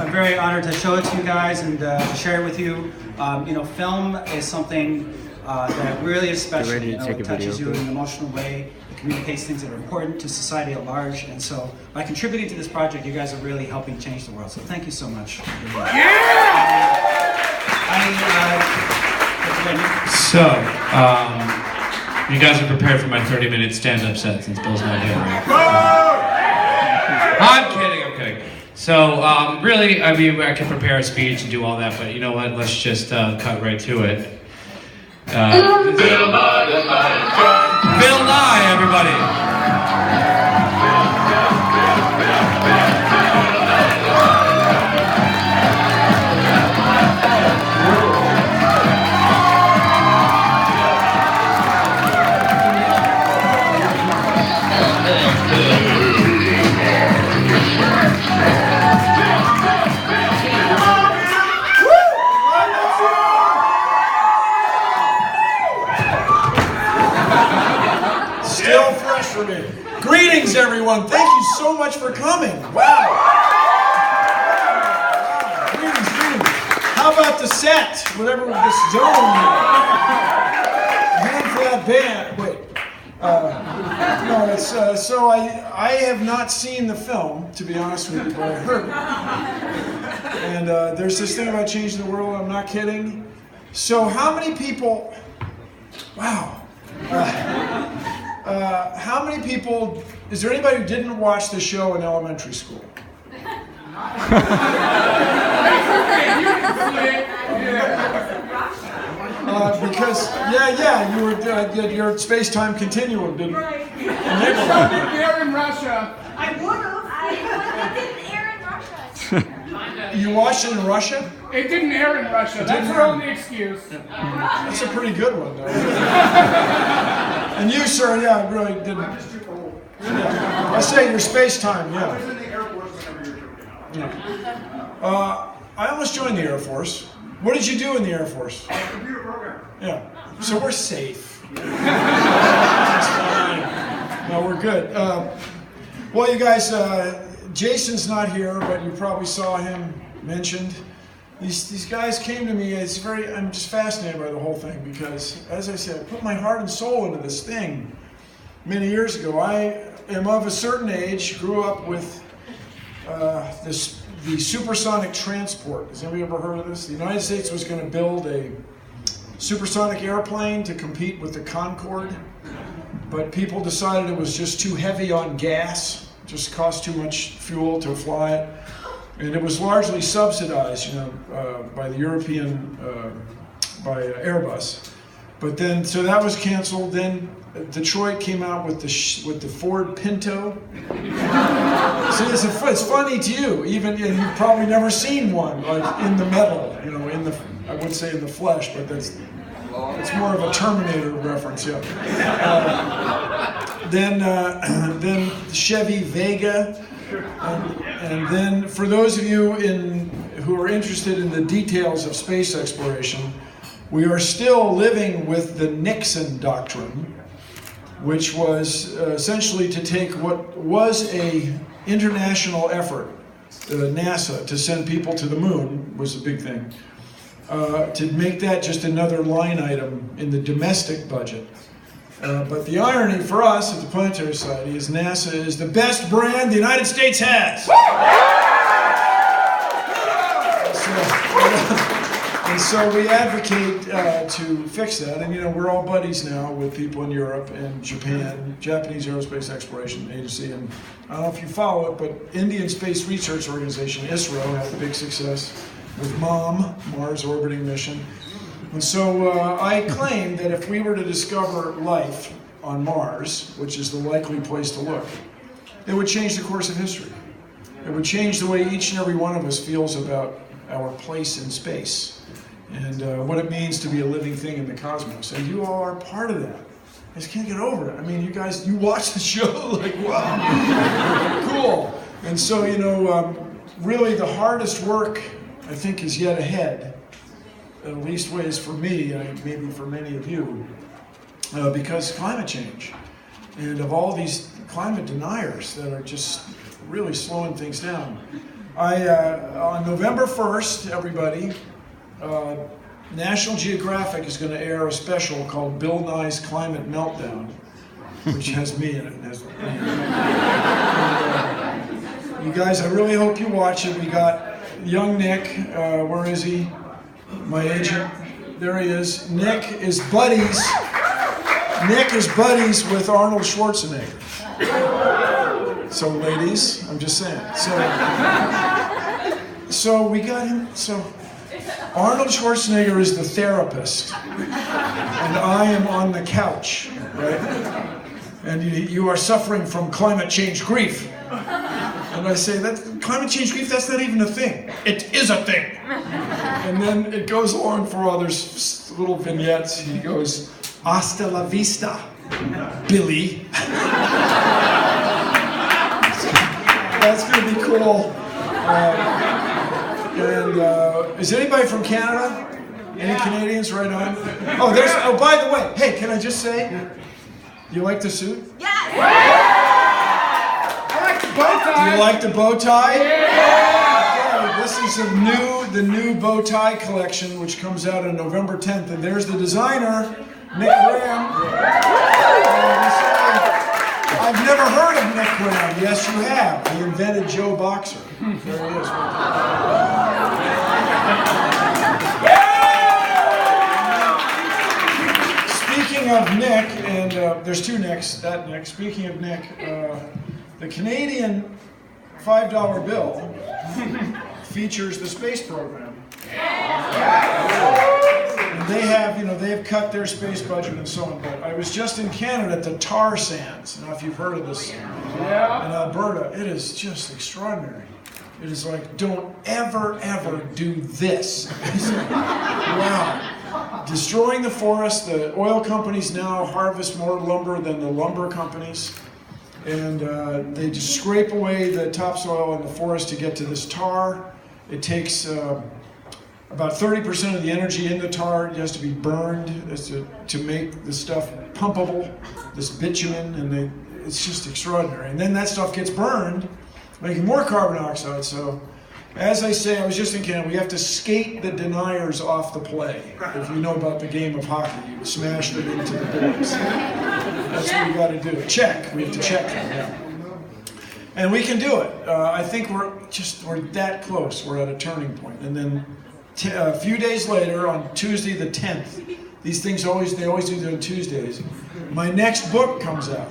I'm very honored to show it to you guys and to share it with you. Film is something that really is special. It touches you in an emotional way. It communicates things that are important to society at large. And so by contributing to this project, you guys are really helping change the world. So thank you so much. You guys are prepared for my 30-minute stand-up set since Bill's not here, right? I'm kidding. So, really, I mean, I can prepare a speech and do all that, but you know what? Let's just cut right to it. Bill Nye, everybody! Greetings, everyone. Thank you so much for coming. Wow. Greetings. How about the set? Whatever this zone. Hand for that band. Wait. No, it's so I have not seen the film, to be honest with you, but I heard it. And there's this thing about changing the world. I'm not kidding. So how many people? Wow. How many people, is there anybody who didn't watch the show in elementary school? Because, you were, your space-time continuum didn't air in Russia. I would have. It didn't air in Russia. You watched it in Russia? It didn't air in Russia. That's her only excuse. That's a pretty good one, though. And you, sir, really didn't. Yeah. I say your space-time, I was in the Air Force whenever you were joking. I almost joined the Air Force. What did you do in the Air Force? Computer program. Yeah. So we're safe. It's fine. No, we're good. Well, you guys, Jason's not here, but you probably saw him mentioned. These guys came to me. I'm just fascinated by the whole thing because, as I said, I put my heart and soul into this thing many years ago. I am of a certain age, grew up with the supersonic transport. Has anybody ever heard of this? The United States was going to build a supersonic airplane to compete with the Concorde, but people decided it was just too heavy on gas, just cost too much fuel to fly it. And it was largely subsidized, by the European, by Airbus. But then, so that was canceled. Then Detroit came out with the Ford Pinto. See, it's funny to you, and you've probably never seen one like in the metal, I would say in the flesh, but it's more of a Terminator reference, yeah. Then Chevy Vega. And then, for those of you who are interested in the details of space exploration, we are still living with the Nixon doctrine, which was essentially to take what was a international effort, NASA, to send people to the moon was a big thing, to make that just another line item in the domestic budget. But the irony for us at the Planetary Society is NASA is the best brand the United States has. And so we advocate to fix that. And we're all buddies now with people in Europe and Japan, Japanese Aerospace Exploration Agency. And I don't know if you follow it, but Indian Space Research Organization, ISRO, had a big success with Mars Orbiting Mission. And so I claim that if we were to discover life on Mars, which is the likely place to look, it would change the course of history. It would change the way each and every one of us feels about our place in space and what it means to be a living thing in the cosmos. And you all are part of that. I just can't get over it. I mean, you watch the show, like, wow, cool. And so, really the hardest work, I think, is yet ahead. At least ways for me, maybe for many of you, because climate change and of all these climate deniers that are just really slowing things down. On November 1st, everybody, National Geographic is going to air a special called Bill Nye's Climate Meltdown, which has me in it. You guys, I really hope you watch it. We got young Nick, where is he? My agent. There he is. Nick is buddies with Arnold Schwarzenegger. So ladies, I'm just saying. So we got him. So Arnold Schwarzenegger is the therapist, and I am on the couch, right? And you are suffering from climate change grief. And I say, that climate change grief, that's not even a thing. It is a thing. And then it goes on for all, there's little vignettes. He goes, hasta la vista, Billy. That's going to be cool. Is anybody from Canada? Any Canadians? Right on. Oh, by the way, hey, can I just say, you like the suit? Yes! I like the bow tie. Do you like the bow tie? Yeah! Okay, this is the new bow tie collection, which comes out on November 10th. And there's the designer, Nick Graham. I've never heard of Nick Graham. Yes, you have. He invented Joe Boxer. There he is. Speaking of Nick, and there's two Nicks, that Nick. Speaking of Nick, the Canadian $5 bill features the space program. And they have cut their space budget and so on. But I was just in Canada at the tar sands. Now, if you've heard of this in Alberta, it is just extraordinary. It is like, don't ever do this. Wow. Destroying the forest. The oil companies now harvest more lumber than the lumber companies. And they just scrape away the topsoil in the forest to get to this tar. It takes about 30% of the energy in the tar. It has to be burned to make the stuff pumpable, this bitumen, and it's just extraordinary. And then that stuff gets burned, making more carbon dioxide. So, as I say, I was just in Canada, we have to skate the deniers off the play. If you know about the game of hockey, you smash them into the boards. That's what we got to do. Check. We have to check them. Yeah. And we can do it. I think we're that close. We're at a turning point. And then a few days later, on Tuesday the 10th, these things they always do them on Tuesdays. My next book comes out.